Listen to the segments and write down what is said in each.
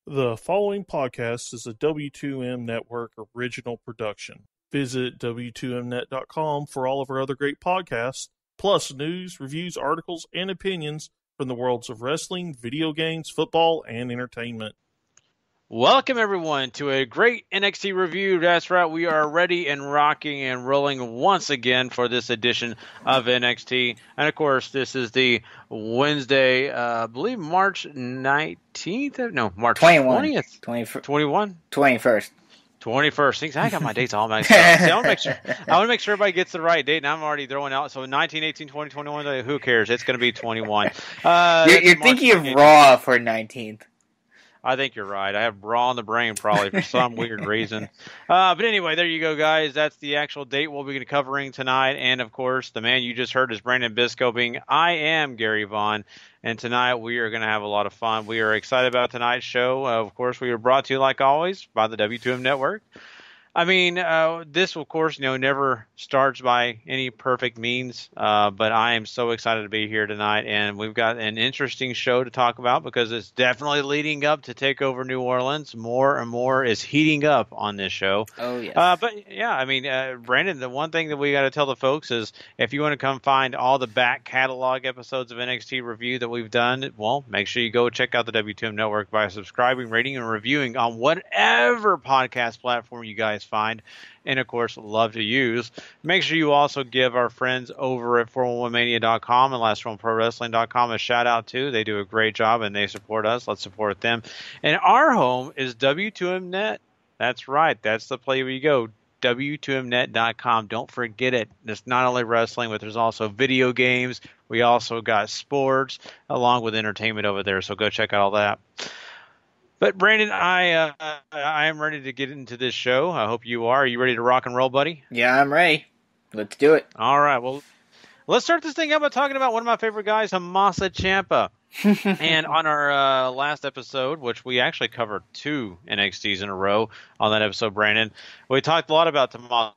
The following podcast is a W2M Network original production. Visit W2Mnet.com for all of our other great podcasts, plus news, reviews, articles, and opinions from the worlds of wrestling, video games, football, and entertainment. Welcome, everyone, to a great NXT review. That's right, we are ready and rocking and rolling once again for this edition of NXT. And, of course, this is the Wednesday, I believe March 19th? No, March 20th? 21? 21st. 21st. I got my dates all mixed up. See, I want to make sure everybody gets the right date, and I'm already throwing out. So 19, 18, 20, 21, who cares? It's going to be 21. You're thinking of Raw for 19th. I think you're right. I have Raw in the brain probably for some weird reason. But anyway, there you go, guys. That's the actual date we'll be covering tonight. And, of course, the man you just heard is Brandon Biskobing. I am Gary Vaughan. And tonight we are going to have a lot of fun. We are excited about tonight's show. Of course, we are brought to you, like always, by the W2M Network. I mean, this, of course, never starts by any perfect means, but I am so excited to be here tonight, and we've got an interesting show to talk about because it's definitely leading up to Takeover New Orleans. More and more is heating up on this show. Oh, yes. But, yeah, I mean, Brandon, the one thing that we got to tell the folks is if you want to come find all the back catalog episodes of NXT Review that we've done, well, make sure you go check out the W2M Network by subscribing, rating, and reviewing on whatever podcast platform you guys find, and of course love to use. Make sure you also give our friends over at 411mania.com and LastRoomProWrestling.com a shout out too. They do a great job and they support us. Let's support them. And our home is W2Mnet. That's right. That's the place where you go. W2Mnet.com. Don't forget it. It's not only wrestling, but there's also video games. We also got sports along with entertainment over there. So go check out all that. But, Brandon, I am ready to get into this show. I hope you are. Are you ready to rock and roll, buddy? Yeah, I'm ready. Let's do it. All right. Well, let's start this thing out by talking about one of my favorite guys, Tommaso Ciampa. And on our last episode, which we actually covered 2 NXTs in a row on that episode, Brandon, we talked a lot about Tommaso.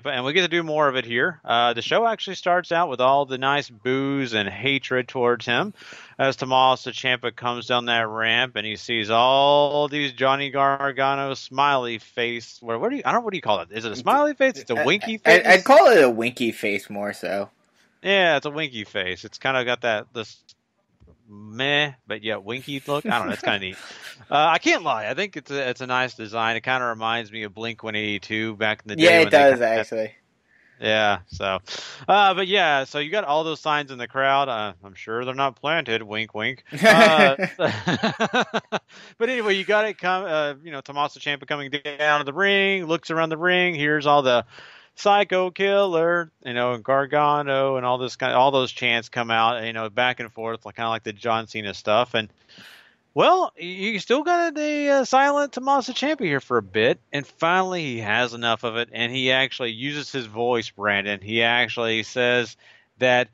And we get to do more of it here. The show actually starts out with all the nice boos and hatred towards him as Tommaso Ciampa comes down that ramp and he sees all these Johnny Gargano smiley face. I don't know, what do you call it? Is it a smiley face? It's a winky face? I'd call it a winky face more so. Yeah, it's a winky face. It's kind of got this meh, but yeah, winky look. I don't know. It's kind of neat. I can't lie. I think it's a nice design. It kind of reminds me of Blink-182 back in the day. Yeah, it does actually. Yeah. So, but yeah. So you got all those signs in the crowd. I'm sure they're not planted. Wink, wink. But anyway, you got it. Tommaso Ciampa coming down to the ring, looks around the ring, hears all the Psycho Killer, and Gargano, and all those chants come out, back and forth, kind of like the John Cena stuff. And well, you still got the silent Tommaso Ciampa here for a bit, and finally he has enough of it, and he actually uses his voice, Brandon. He actually says that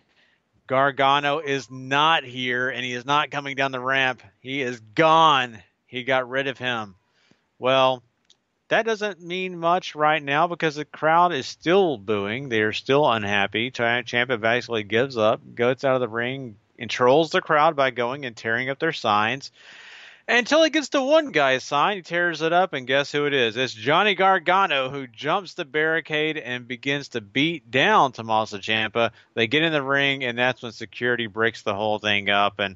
Gargano is not here, and he is not coming down the ramp. He is gone. He got rid of him. Well, that doesn't mean much right now because the crowd is still booing. They're still unhappy. Ciampa basically gives up, goes out of the ring, and trolls the crowd by going and tearing up their signs. Until he gets to one guy's sign, he tears it up, and guess who it is? It's Johnny Gargano, who jumps the barricade and begins to beat down Tommaso Ciampa. They get in the ring, and that's when security breaks the whole thing up. And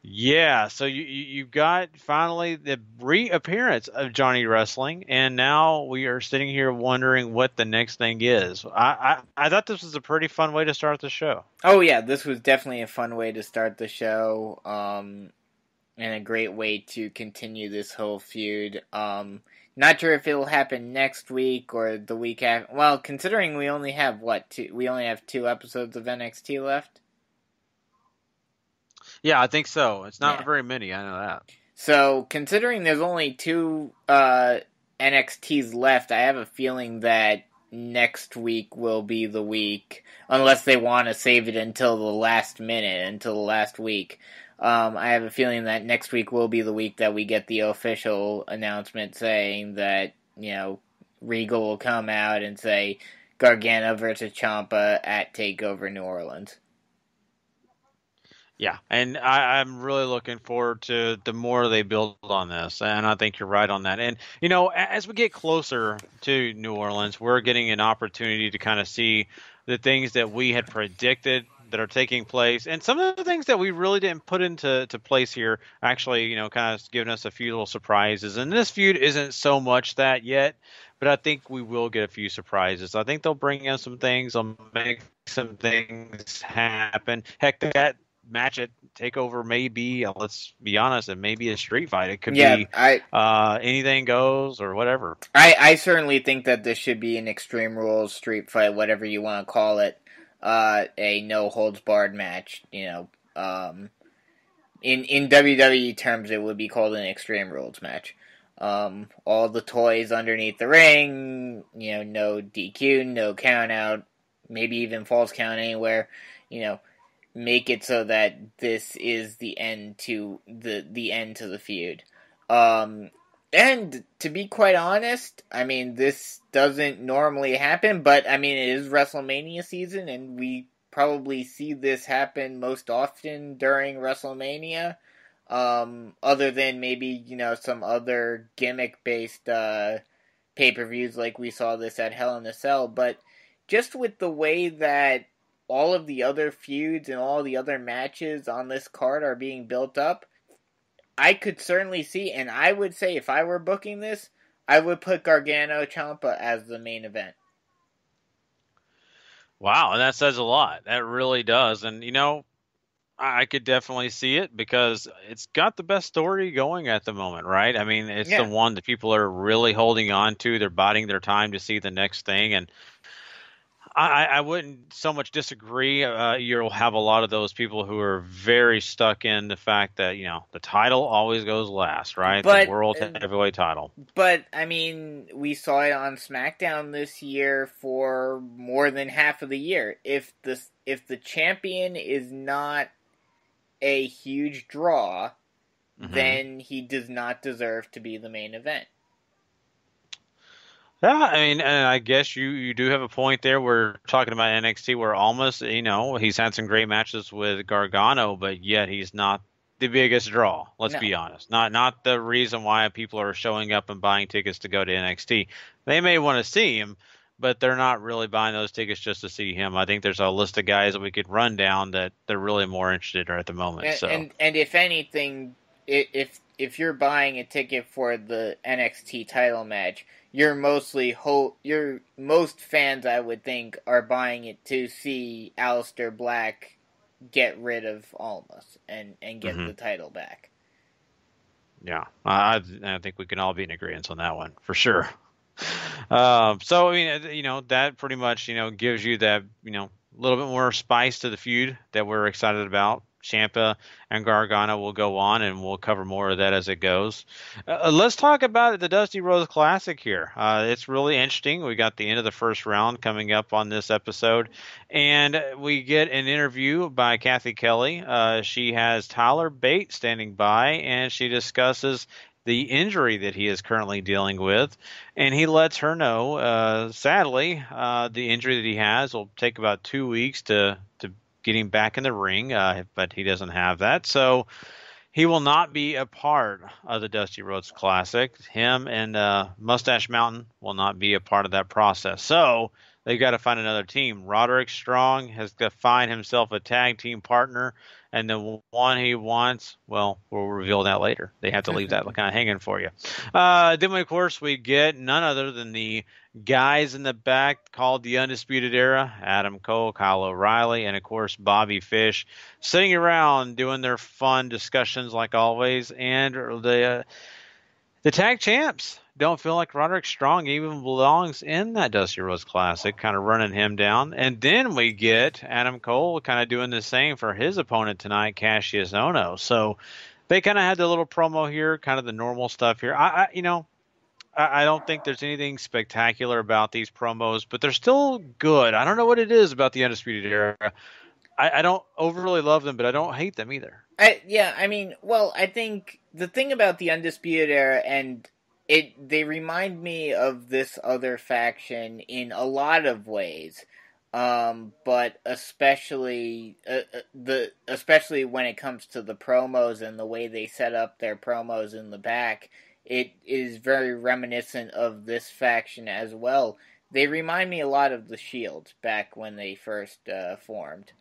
yeah, so you've got finally the reappearance of Johnny Wrestling, and now we are sitting here wondering what the next thing is. I thought this was a pretty fun way to start the show. Oh yeah, this was definitely a fun way to start the show, and a great way to continue this whole feud. Not sure if it'll happen next week or the week after. Well, considering we only have we only have 2 episodes of NXT left. Yeah, I think so. It's not very many, I know that. So, considering there's only 2 NXTs left, I have a feeling that next week will be the week, unless they want to save it until the last minute, until the last week. I have a feeling that next week will be the week that we get the official announcement saying that, Regal will come out and say Gargano versus Ciampa at TakeOver New Orleans. Yeah, and I'm really looking forward to the more they build on this, and I think you're right on that. And as we get closer to New Orleans, we're getting an opportunity to kind of see the things that we had predicted that are taking place, and some of the things that we really didn't put into place here. Actually, kind of giving us a few little surprises. And this feud isn't so much that yet, but I think we will get a few surprises. I think they'll bring in some things, they'll make some things happen. Heck, that match at Takeover may be, let's be honest, it may be a street fight. It could be anything goes or whatever. I certainly think that this should be an Extreme Rules street fight, whatever you want to call it, a no holds barred match. In WWE terms, it would be called an Extreme Rules match. All the toys underneath the ring, no DQ, no count out, maybe even false count anywhere. Make it so that this is the end to the feud. And to be quite honest, this doesn't normally happen, but it is WrestleMania season, and we probably see this happen most often during WrestleMania. Other than maybe, some other gimmick-based pay-per-views like we saw this at Hell in a Cell, but just with the way that all of the other feuds and all the other matches on this card are being built up, I could certainly see, and I would say if I were booking this, I would put Gargano Ciampa as the main event. Wow, and that says a lot. That really does. And, I could definitely see it because it's got the best story going at the moment, right? It's the one that people are really holding on to. They're biding their time to see the next thing, and I wouldn't so much disagree. You'll have a lot of those people who are very stuck in the fact that, the title always goes last, right? The World Heavyweight title. But, we saw it on SmackDown this year for more than half of the year. If the champion is not a huge draw, then he does not deserve to be the main event. Yeah, and I guess you do have a point there. We're talking about NXT where Almas, he's had some great matches with Gargano, but yet he's not the biggest draw. Let's be honest. Not the reason why people are showing up and buying tickets to go to NXT. They may want to see him, but they're not really buying those tickets just to see him. I think there's a list of guys that we could run down that they're really more interested in at the moment. And if anything, if you're buying a ticket for the NXT title match, most fans, I would think, are buying it to see Aleister Black get rid of Almas and get the title back. Yeah, I think we can all be in agreement on that one for sure. That pretty much gives you that little bit more spice to the feud that we're excited about. Ciampa and Gargano will go on, and we'll cover more of that as it goes. Let's talk about the Dusty Rhodes Classic here. It's really interesting. We got the end of the first round coming up on this episode, and we get an interview by Kathy Kelly. She has Tyler Bate standing by, and she discusses the injury that he is currently dealing with, and he lets her know, sadly, the injury that he has will take about 2 weeks to get him back in the ring, but he doesn't have that, so he will not be a part of the Dusty Rhodes Classic. Him and Mustache Mountain will not be a part of that process, so they've got to find another team. Roderick Strong has to find himself a tag team partner, and the one he wants, well, we'll reveal that later. They have to leave that kind of hanging for you. Then, of course, we get none other than the guys in the back called the Undisputed Era, Adam Cole, Kyle O'Reilly, and, of course, Bobby Fish, sitting around doing their fun discussions like always. And the tag champs don't feel like Roderick Strong even belongs in that Dusty Rhodes Classic, kind of running him down. And then we get Adam Cole kind of doing the same for his opponent tonight, Cassius Ohno. So they kind of had the little promo here, kind of the normal stuff here. I don't think there's anything spectacular about these promos, but they're still good. I don't know what it is about the Undisputed Era. I don't overly love them, but I don't hate them either. I think the thing about the Undisputed Era, and they remind me of this other faction in a lot of ways. But especially especially when it comes to the promos and the way they set up their promos in the back, it is very reminiscent of this faction as well. They remind me a lot of the Shield back when they first formed.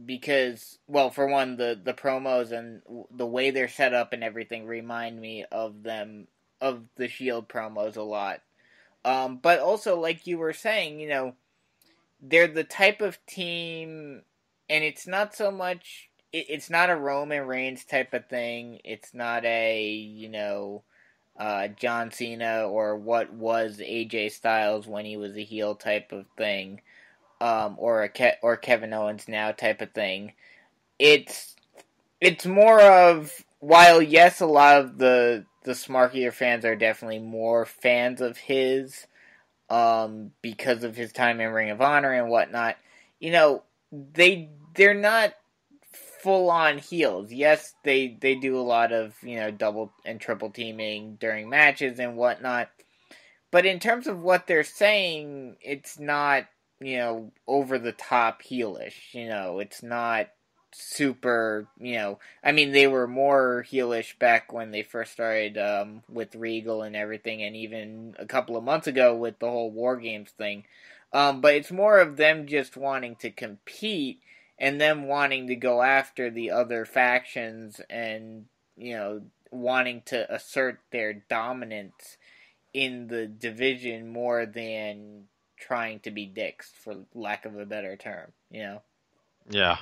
Because, well, for one, the promos and the way they're set up and everything remind me of the Shield promos a lot. But also, like you were saying, they're the type of team, and it's not so much, it's not a Roman Reigns type of thing. It's not a, John Cena or what was AJ Styles when he was a heel type of thing, or Kevin Owens now type of thing. It's more of, while yes, a lot of the smarkier fans are definitely more fans of his, because of his time in Ring of Honor and whatnot, they're not full on heels. Yes, they do a lot of, double and triple teaming during matches and whatnot. But in terms of what they're saying, it's not, over the top heelish. It's not super, I mean, they were more heelish back when they first started with Regal and everything, and even a couple of months ago with the whole War Games thing. But it's more of them just wanting to compete and them wanting to go after the other factions and, wanting to assert their dominance in the division more than trying to be dicks, for lack of a better term, Yeah.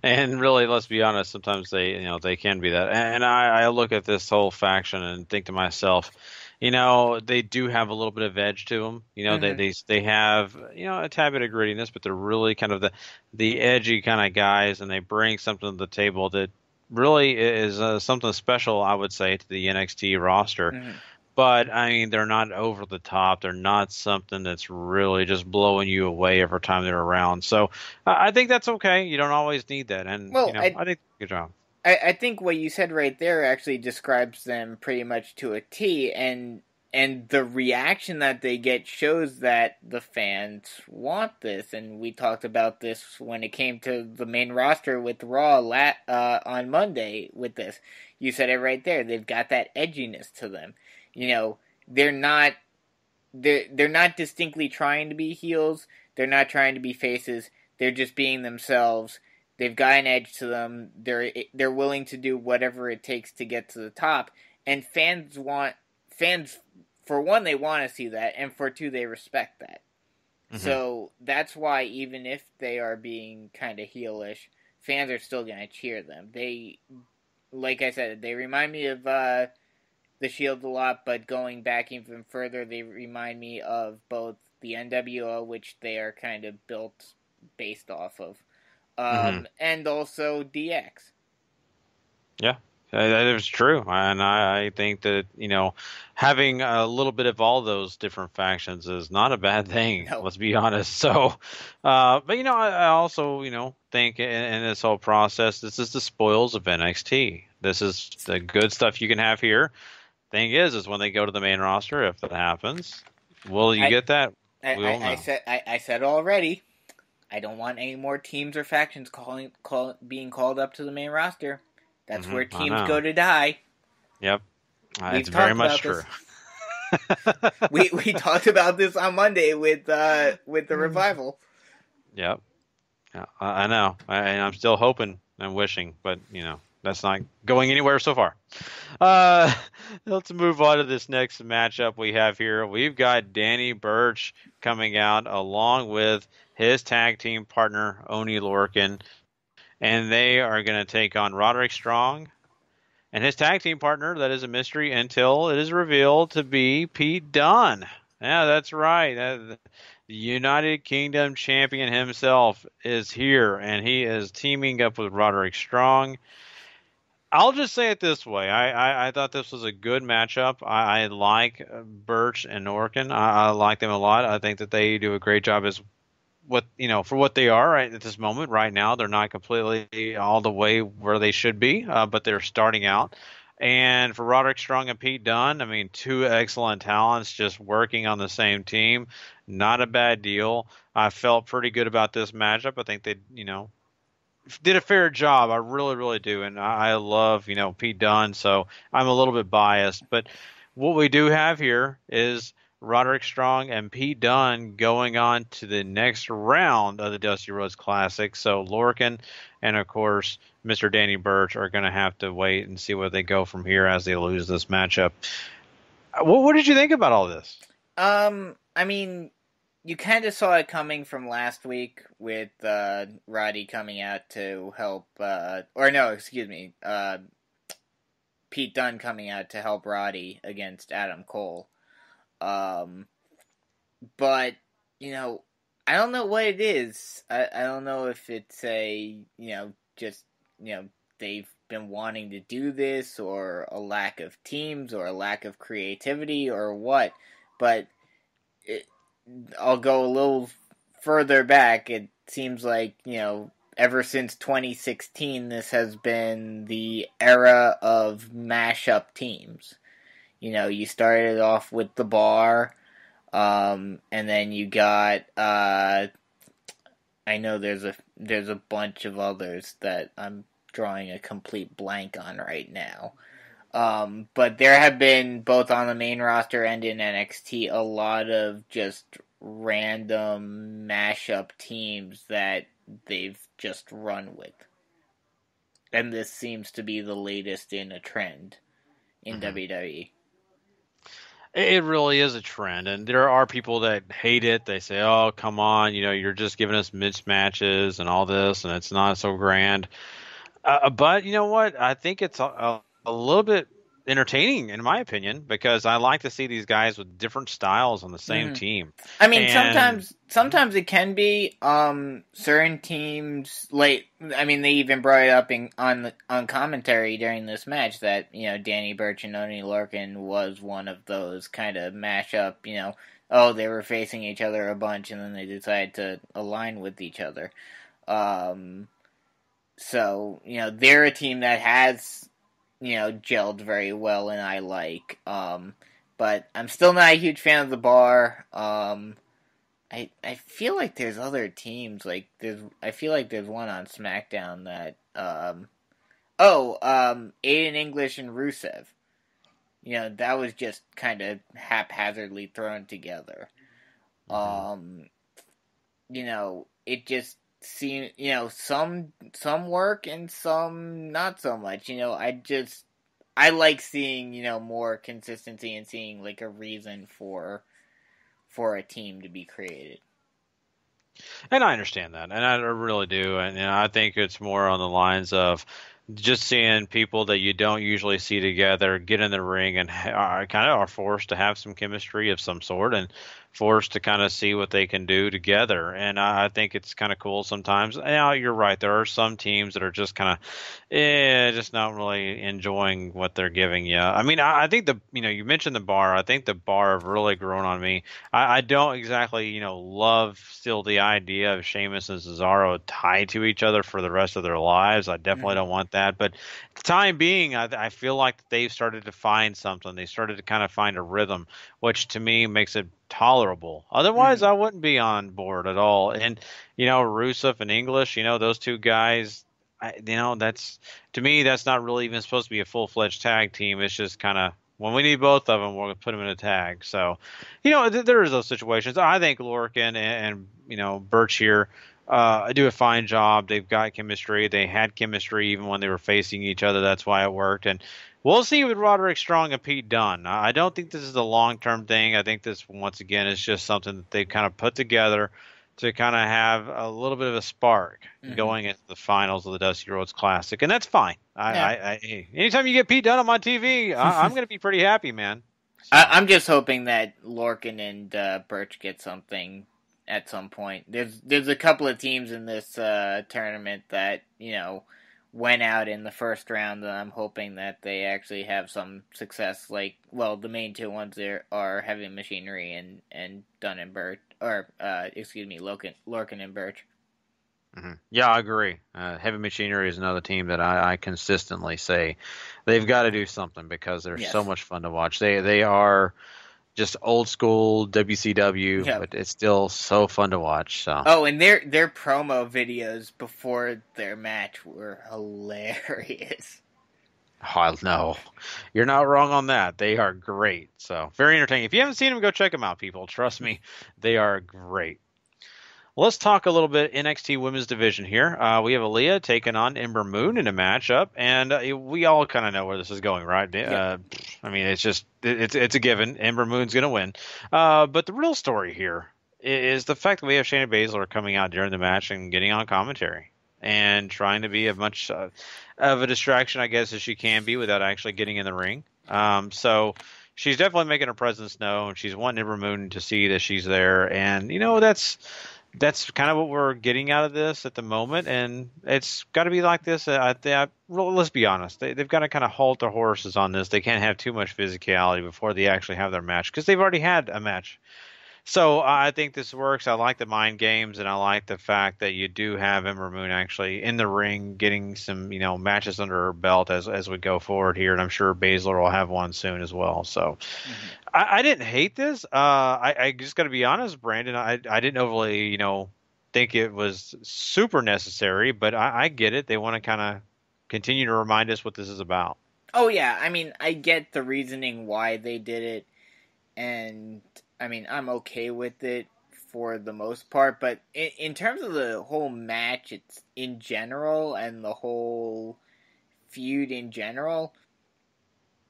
And really, let's be honest, sometimes they can be that. And I look at this whole faction and think to myself, they do have a little bit of edge to them. They have, a tad bit of grittiness, but they're really kind of the edgy kind of guys, and they bring something to the table that really is something special, I would say, to the NXT roster. Mm-hmm. But, I mean, they're not over the top. They're not something that's really just blowing you away every time they're around. So I think that's okay. You don't always need that. And, I think good job. I think what you said right there actually describes them pretty much to a T. And the reaction that they get shows that the fans want this. And we talked about this when it came to the main roster with Raw on Monday with this. You said it right there. They've got that edginess to them. They're not distinctly trying to be heels. They're not trying to be faces. They're just being themselves. They've got an edge to them. They're willing to do whatever it takes to get to the top. And fans, for one, they want to see that, and for two, they respect that. Mm-hmm. So that's why even if they are being kind of heelish, fans are still going to cheer them. They, like I said, they remind me of the Shield a lot, but going back even further, they remind me of both the NWO, which they are kind of built based off of, and also DX. Yeah, that is true, and I think that having a little bit of all those different factions is not a bad thing. No. Let's be honest. So, but I also think in this whole process, this is the spoils of NXT. This is the good stuff you can have here. Thing is when they go to the main roster, if that happens, will you get that? I said already, I don't want any more teams or factions being called up to the main roster. That's where teams go to die. Yep, it's very much true. we talked about this on Monday with the Revival. Yep, I know. I'm still hoping and wishing, but that's not going anywhere so far. Let's move on to this next matchup we have here. We've got Danny Burch coming out along with his tag team partner, Oney Lorcan, and they are going to take on Roderick Strong and his tag team partner. That is a mystery until it is revealed to be Pete Dunne. Yeah, that's right. The United Kingdom champion himself is here, and he is teaming up with Roderick Strong. I'll just say it this way. I thought this was a good matchup. I like Burch and Lorcan. I like them a lot. I think that they do a great job as for what they are right at this moment. Right now, they're not completely all the way where they should be, but they're starting out. And for Roderick Strong and Pete Dunne, I mean, two excellent talents just working on the same team. Not a bad deal. I felt pretty good about this matchup. I think they, did a fair job. I really, really do. And I love, Pete Dunne, so I'm a little bit biased. But what we do have here is Roderick Strong and Pete Dunne going on to the next round of the Dusty Rhodes Classic. So Lorcan and, of course, Mr. Danny Burch are going to have to wait and see where they go from here as they lose this matchup. What did you think about all this? I mean, you kind of saw it coming from last week with Roddy coming out to help, Pete Dunne coming out to help Roddy against Adam Cole. But, I don't know what it is. I don't know if it's they've been wanting to do this, or a lack of teams, or a lack of creativity, or what. But I'll go a little further back. It seems like, ever since 2016, this has been the era of mashup teams. You started off with the Bar, and then you got, I know there's a bunch of others that I'm drawing a complete blank on right now. But there have been, both on the main roster and in NXT, a lot of just random mashup teams that they've just run with. And this seems to be the latest in a trend in WWE. It really is a trend, and there are people that hate it. They say, "Oh, come on, you're just giving us mismatches and all this, and it's not so grand." But you know what? I think it's a little bit entertaining, in my opinion, because I like to see these guys with different styles on the same team. I mean, sometimes it can be certain teams. They even brought it up on commentary during this match that Danny Burch and Oney Lorcan was one of those kind of mashup. They were facing each other a bunch, and then they decided to align with each other. So they're a team that has gelled very well, and I like. But I'm still not a huge fan of the Bar. I feel like there's other teams, I feel like there's one on SmackDown that Aiden English and Rusev. That was just kind of haphazardly thrown together. It just seems, some work and some not so much. I like seeing, more consistency and seeing a reason for a team to be created. And I understand that, and I really do. And I think it's more on the lines of just seeing people that you don't usually see together get in the ring and are forced to have some chemistry of some sort, and forced to kind of see what they can do together. And I think it's kind of cool sometimes. Now, you're right. There are some teams that are just kind of, just not really enjoying what they're giving you. I mean, I think you mentioned the Bar. I think the Bar have really grown on me. I don't exactly, love still the idea of Sheamus and Cesaro tied to each other for the rest of their lives. I definitely don't want that. But the time being, I feel like they've started to find something. They started to kind of find a rhythm, which to me makes it tolerable. Otherwise, I wouldn't be on board at all. And Rusev and English, those two guys, that's, to me, that's not really even supposed to be a full-fledged tag team. It's just kind of, when we need both of them, we're going to put them in a tag. So, there is those situations. I think Lorcan and Burch here do a fine job. They've got chemistry. They had chemistry even when they were facing each other. That's why it worked. And we'll see with Roderick Strong and Pete Dunne. I don't think this is a long-term thing. I think this, once again, is just something that they've kind of put together to kind of have a little bit of a spark going into the finals of the Dusty Rhodes Classic. And that's fine. Anytime you get Pete Dunne on my TV, I'm going to be pretty happy, man. So. I'm just hoping that Lorcan and Burch get something at some point. There's a couple of teams in this tournament that, went out in the first round, and I'm hoping that they actually have some success. The main two ones there are Heavy Machinery and Dunne and Burch, or Lorcan and Burch. Yeah, I agree. Heavy Machinery is another team that I consistently say they've got to do something because they're so Yes. much fun to watch. They are just old school WCW, Yep. but it's still so fun to watch. So. Oh, and their promo videos before their match were hilarious. Oh, no, you're not wrong on that. They are great. So very entertaining. If you haven't seen them, go check them out, people. Trust me, they are great. Let's talk a little bit NXT Women's Division here. We have Aaliyah taking on Ember Moon in a matchup, and we all kind of know where this is going, right? Yep. I mean, it's a given. Ember Moon's going to win. But the real story here is the fact that we have Shayna Baszler coming out during the match and getting on commentary and trying to be as much of a distraction, I guess, as she can be without actually getting in the ring. So she's definitely making her presence known. She's wanting Ember Moon to see that she's there, and that's kind of what we're getting out of this at the moment, and it's got to be like this. Let's be honest. They've got to kind of halt their horses on this. They can't have too much physicality before they actually have their match because they've already had a match. So I think this works. I like the mind games, and I like the fact that you do have Ember Moon actually in the ring getting some, matches under her belt as we go forward here, and I'm sure Baszler will have one soon as well. So I didn't hate this. I just got to be honest, Brandon. I didn't overly, think it was super necessary, but I get it. They want to kind of continue to remind us what this is about. Oh yeah, I mean, I get the reasoning why they did it, and I mean, I'm okay with it for the most part, but in terms of the whole match, it's in general, and the whole feud in general,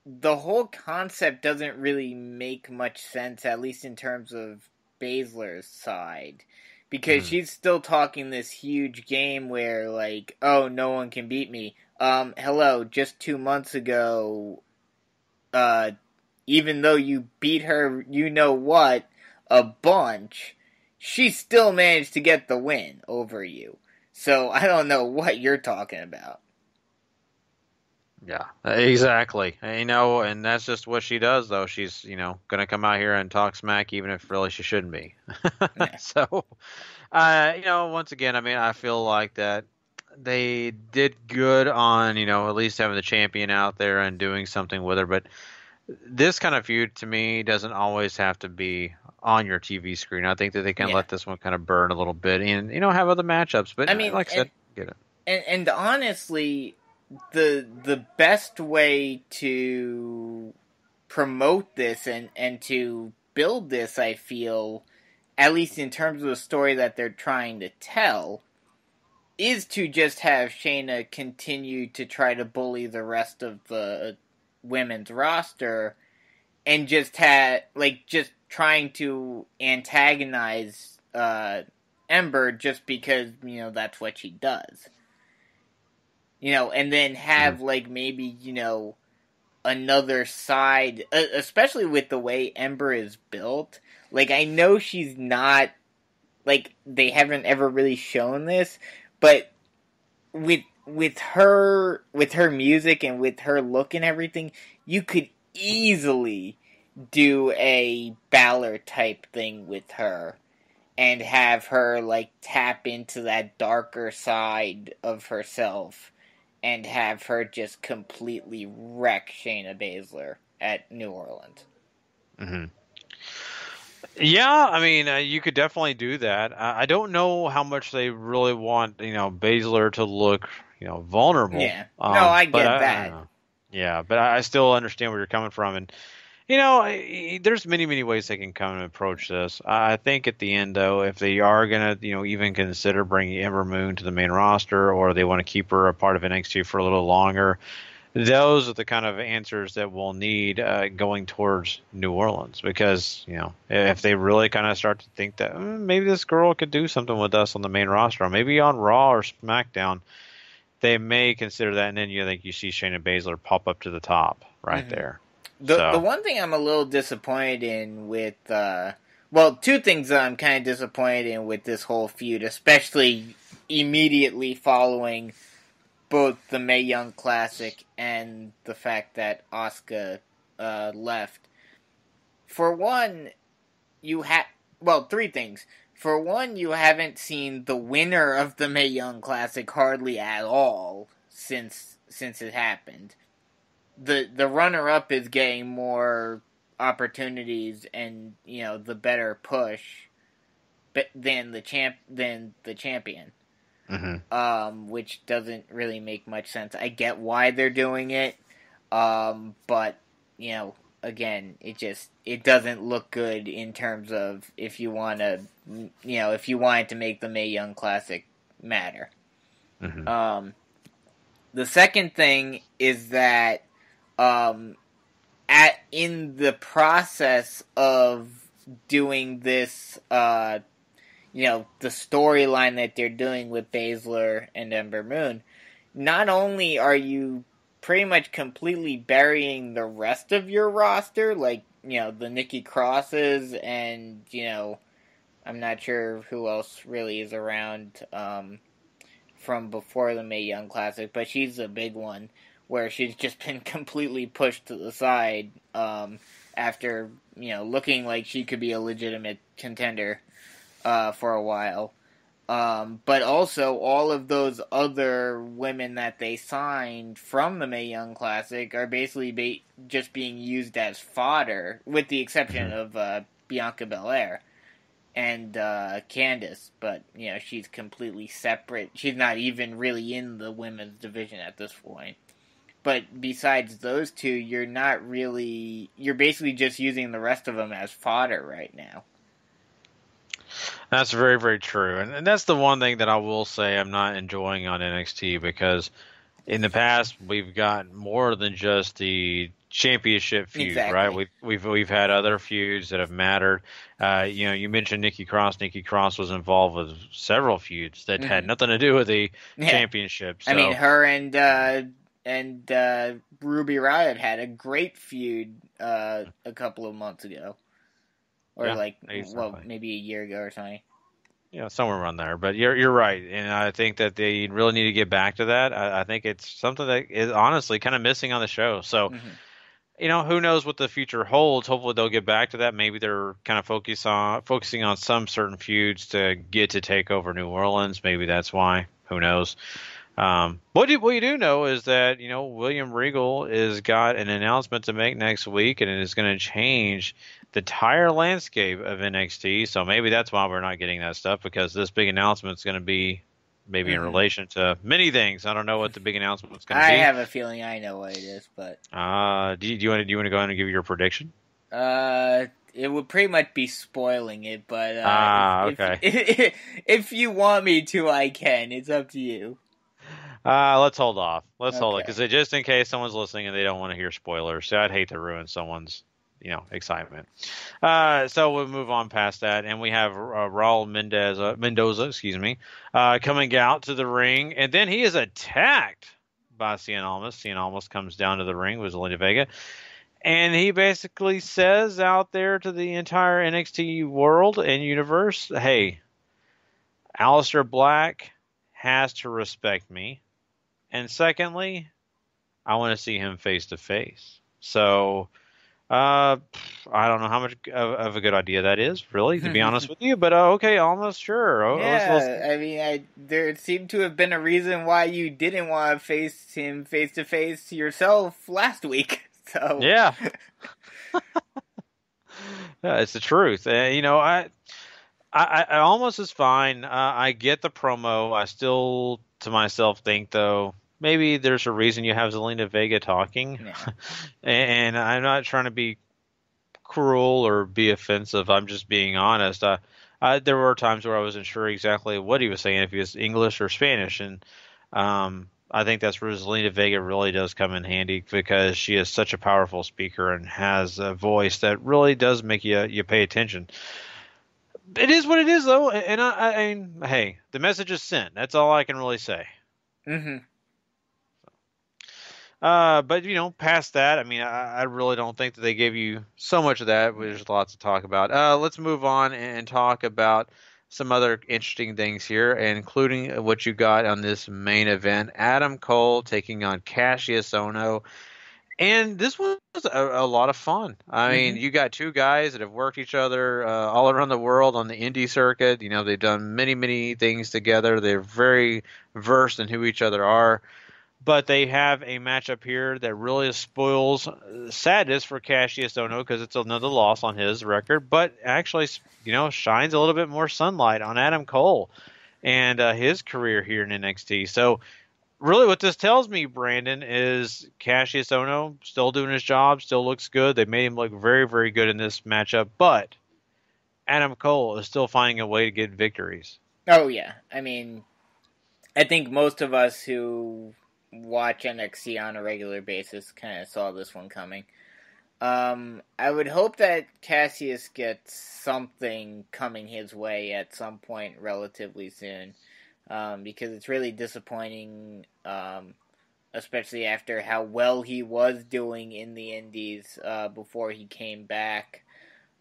the whole concept doesn't really make much sense, at least in terms of Baszler's side. Because she's still talking this huge game where, like, oh, no one can beat me. Hello, just 2 months ago, even though you beat her, a bunch, she still managed to get the win over you. So I don't know what you're talking about. Yeah, exactly. And that's just what she does, though. She's, going to come out here and talk smack, even if really she shouldn't be. Yeah. So, once again, I mean, I feel like that they did good on, at least having the champion out there and doing something with her. But this kind of feud, to me, doesn't always have to be on your TV screen. I think that they can let this one kind of burn a little bit and, have other matchups. But I mean, like I said, get it. And honestly, the best way to promote this and to build this, I feel, at least in terms of the story that they're trying to tell, is to just have Shayna continue to try to bully the rest of the women's roster and just trying to antagonize Ember just because, that's what she does. And then have, maybe, another side, especially with the way Ember is built. Like, I know she's not, they haven't ever really shown this, but with her music and with her look and everything, you could easily do a Balor type thing with her and have her, tap into that darker side of herself and have her just completely wreck Shayna Baszler at New Orleans. Mm-hmm. Yeah, I mean, you could definitely do that. I don't know how much they really want, Baszler to look, vulnerable. Yeah, no, I get that. Yeah, but I still understand where you're coming from, and there's many ways they can come and approach this. I think at the end, though, if they are gonna, even consider bringing Ember Moon to the main roster, or they want to keep her a part of NXT for a little longer, those are the kind of answers that we'll need going towards New Orleans. Because if they really kind of start to think that maybe this girl could do something with us on the main roster, or maybe on Raw or SmackDown, they may consider that, and then you see Shayna Baszler pop up to the top right there. The one thing I'm a little disappointed in with, two things that I'm kind of disappointed in with this whole feud, especially immediately following both the Mae Young Classic and the fact that Asuka left. For one, three things. for one, you haven't seen the winner of the Mae Young Classic hardly at all since it happened. The runner-up is getting more opportunities and, you know, the better push than the champion. Which doesn't really make much sense. I get why they're doing it, but, you know, again, it doesn't look good in terms of if you wanted to make the Mae Young Classic matter. The second thing is that in the process of doing this, the storyline that they're doing with Baszler and Ember Moon, not only are you pretty much completely burying the rest of your roster, like, you know, the Nikki Crosses and, you know, I'm not sure who else really is around from before the Mae Young Classic, but she's a big one where she's just been completely pushed to the side after, you know, looking like she could be a legitimate contender for a while. But also, all of those other women that they signed from the Mae Young Classic are basically just being used as fodder, with the exception of Bianca Belair and Candice. But, you know, she's completely separate. She's not even really in the women's division at this point. But besides those two, you're basically just using the rest of them as fodder right now. That's very, very true. And that's the one thing that I will say I'm not enjoying on NXT, because in the past we've got more than just the championship feud, exactly. Right? We've had other feuds that have mattered. You know, you mentioned Nikki Cross. Nikki Cross was involved with several feuds that had nothing to do with the championship. So. I mean, her and Ruby Riott had a great feud a couple of months ago. Or maybe a year ago or something. Yeah, somewhere around there. But you're right, and I think that they really need to get back to that. I think it's something that is honestly kind of missing on the show. So, you know, who knows what the future holds? Hopefully they'll get back to that. Maybe they're kind of focusing on some certain feuds to get to Takeover New Orleans. Maybe that's why. Who knows? What you do know is that, you know, William Regal has got an announcement to make next week, and it is going to change the entire landscape of NXT. So maybe that's why we're not getting that stuff, because this big announcement is going to be maybe in relation to many things. I don't know what the big announcement is going to be. I have a feeling I know what it is, but do you want to go ahead and give your prediction? It would pretty much be spoiling it, but okay. If you want me to, I can. It's up to you. Let's hold off. Hold it, because just in case someone's listening and they don't want to hear spoilers, so I'd hate to ruin someone's, you know, excitement. So we'll move on past that, and we have Raul Mendoza, coming out to the ring, and then he is attacked by Cien Almas. Cien Almas comes down to the ring with Zelina Vega, and he basically says out there to the entire NXT world and universe, "Hey, Aleister Black has to respect me. And secondly, I want to see him face to face." So, I don't know how much of a good idea that is, really, to be honest with you. But okay, almost sure. I mean, there seemed to have been a reason why you didn't want to face him face to face yourself last week. So yeah, yeah, it's the truth. You know, I almost is fine. I get the promo. I still, to myself, think, though, maybe there's a reason you have Zelina Vega talking. Yeah. And I'm not trying to be cruel or be offensive. I'm just being honest. There were times where I wasn't sure exactly what he was saying, if he was English or Spanish. And I think that's where Zelina Vega really does come in handy, because she is such a powerful speaker and has a voice that really does make you pay attention. It is what it is, though, and I mean, hey, the message is sent. That's all I can really say. But, you know, past that, I mean, I really don't think that they gave you so much of that. There's lots to talk about. Let's move on and talk about some other interesting things here, including what you got on this main event. Adam Cole taking on Cassius Ohno. And this was a lot of fun. I mean, you got two guys that have worked each other all around the world on the indie circuit. You know, they've done many, many things together. They're very versed in who each other are. But they have a matchup here that really spoils sadness for Cassius Ohno because it's another loss on his record, but actually, you know, shines a little bit more sunlight on Adam Cole and his career here in NXT. So really what this tells me, Brandon, is Cassius Ohno still doing his job, still looks good. They made him look very, very good in this matchup, but Adam Cole is still finding a way to get victories. Oh, yeah. I mean, I think most of us who watch NXT on a regular basis kind of saw this one coming. I would hope that Cassius gets something coming his way at some point relatively soon. Because it's really disappointing, especially after how well he was doing in the Indies before he came back.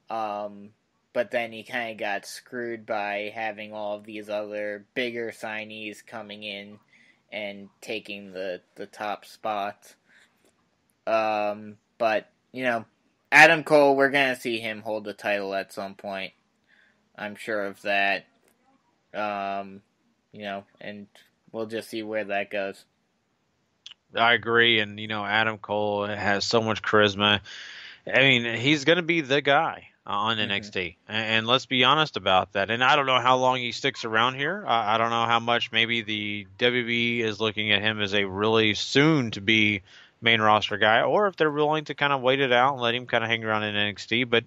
But then he kind of got screwed by having all of these other bigger signees coming in and taking the top spots. But, you know, Adam Cole, we're going to see him hold the title at some point. I'm sure of that. You know, and we'll just see where that goes. I agree, and you know, Adam Cole has so much charisma. I mean, he's going to be the guy on NXT, and let's be honest about that. And I don't know how long he sticks around here. I don't know how much maybe the WB is looking at him as a really soon-to-be main roster guy, or if they're willing to kind of wait it out and let him kind of hang around in NXT, but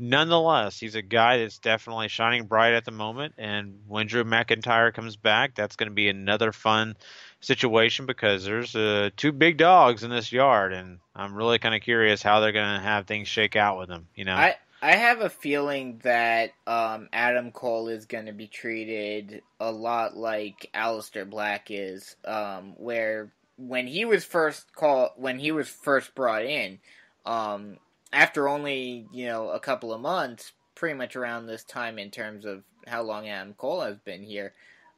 nonetheless, he's a guy that's definitely shining bright at the moment. And when Drew McIntyre comes back, that's going to be another fun situation because there's two big dogs in this yard, and I'm really kind of curious how they're going to have things shake out with them. You know, I have a feeling that Adam Cole is going to be treated a lot like Aleister Black is, where when he was first brought in, after only, you know, a couple of months, pretty much around this time in terms of how long Adam Cole has been here,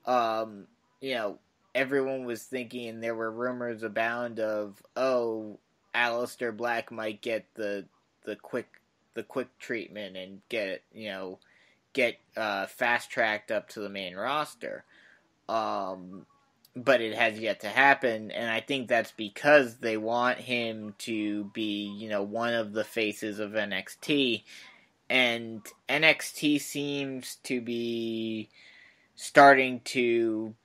you know, everyone was thinking, and there were rumors abound of, oh, Aleister Black might get the quick treatment and get fast tracked up to the main roster. But it has yet to happen, and I think that's because they want him to be, you know, one of the faces of NXT, and NXT seems to be starting to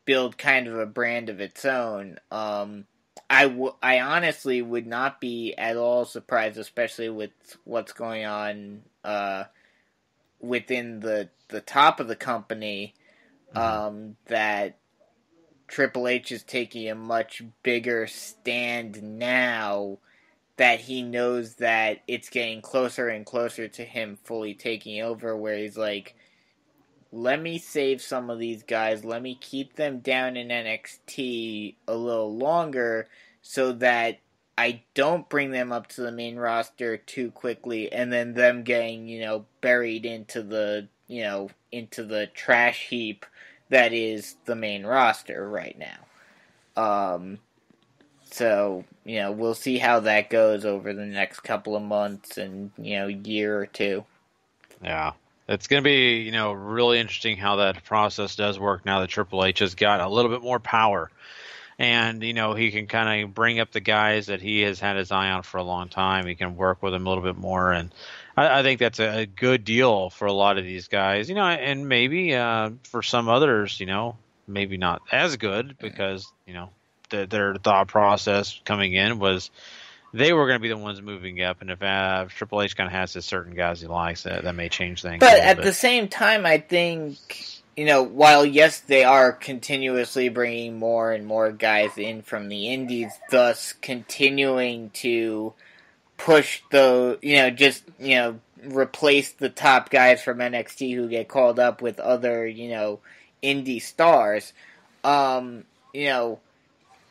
build kind of a brand of its own. I honestly would not be at all surprised, especially with what's going on within the top of the company, that Triple H is taking a much bigger stand now that he knows that it's getting closer and closer to him fully taking over, where he's like, let me save some of these guys, let me keep them down in NXT a little longer so that I don't bring them up to the main roster too quickly and then them getting, you know, buried into the trash heap that is the main roster right now. So, you know, we'll see how that goes over the next couple of months and, you know, year or two. Yeah. It's going to be, you know, really interesting how that process does work now that Triple H has got a little bit more power. And, you know, he can kind of bring up the guys that he has had his eye on for a long time. He can work with them a little bit more. And I think that's a good deal for a lot of these guys, you know, and maybe for some others, you know, maybe not as good because, you know, their thought process coming in was they were going to be the ones moving up. And if Triple H kind of has his certain guys he likes, that may change things. But at the same time, I think, you know, while yes, they are continuously bringing more and more guys in from the indies, thus continuing to push the, you know, just, you know, replace the top guys from NXT who get called up with other, you know, indie stars. You know,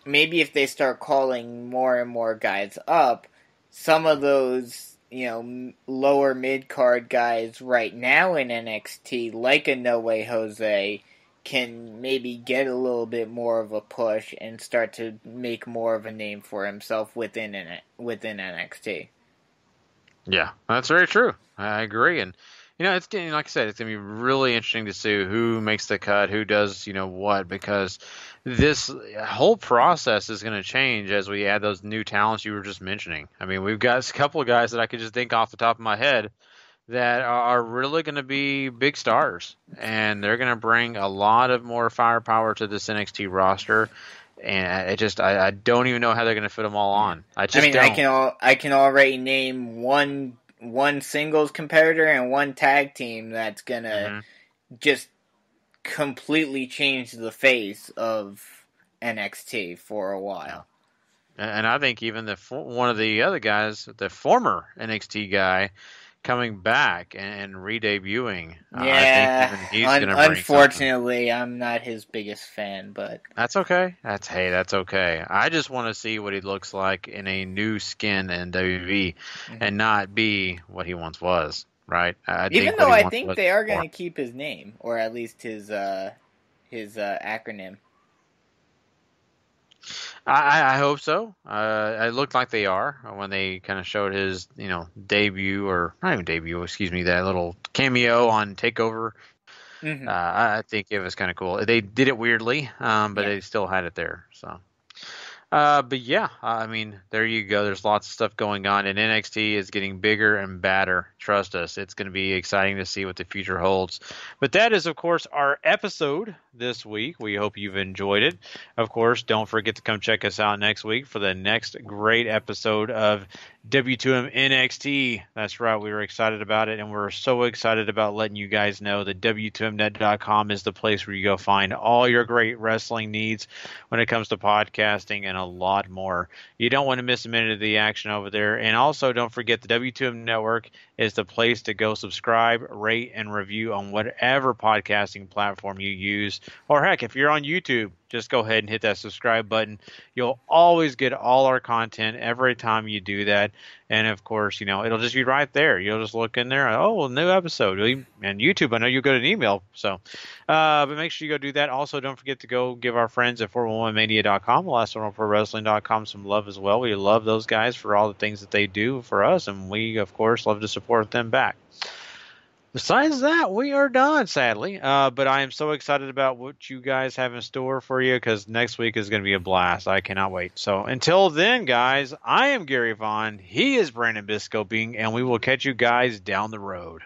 maybe if they start calling more and more guys up, some of those, you know, lower mid-card guys right now in NXT, like a No Way Jose, can maybe get a little bit more of a push and start to make more of a name for himself within NXT. Yeah, that's very true. I agree. And, it's getting, like I said, it's going to be really interesting to see who makes the cut, who does, what, because this whole process is going to change as we add those new talents you were just mentioning. I mean, we've got a couple of guys that I could just think off the top of my head that are really going to be big stars, and they're going to bring a lot of more firepower to this NXT roster. And I don't even know how they're going to fit them all on. I can already name one singles competitor and one tag team that's going to just completely change the face of NXT for a while. And I think even one of the other guys, the former NXT guy, coming back and re-debuting. Yeah, I think even he's going to bring unfortunately, I'm not his biggest fan, but that's okay. That's okay. I just want to see what he looks like in a new skin in WWE and not be what he once was, right? I think they are going to keep his name, or at least his acronym. I hope so. It looked like they are when they kind of showed his, debut, or not even debut, excuse me, that little cameo on Takeover. I think it was kind of cool. They did it weirdly, but they still had it there. So, but yeah, I mean, there you go. There's lots of stuff going on, and NXT is getting bigger and badder. Trust us, it's going to be exciting to see what the future holds. But that is, of course, our episode this week. We hope you've enjoyed it. Of course, don't forget to come check us out next week for the next great episode of W2M NXT. That's right, we were excited about it, and we're so excited about letting you guys know that W2Mnet.com is the place where you go find all your great wrestling needs when it comes to podcasting and a lot more. You don't want to miss a minute of the action over there. And also, don't forget the W2M Network is the place to go subscribe, rate, and review on whatever podcasting platform you use. Or heck, if you're on YouTube, just go ahead and hit that subscribe button. You'll always get all our content every time you do that. And of course, it'll just be right there. You'll just look in there. Oh, new episode. And YouTube, I know you'll get an email. So, but make sure you go do that. Also, don't forget to go give our friends at 411mania.com, LastOneProWrestling.com some love as well. We love those guys for all the things that they do for us. And we, of course, love to support them back. Besides that, we are done, sadly. But I am so excited about what you guys have in store for you, because next week is going to be a blast. I cannot wait. So until then, guys, I am Gary Vaughan. He is Brandon Biskobing, and we will catch you guys down the road.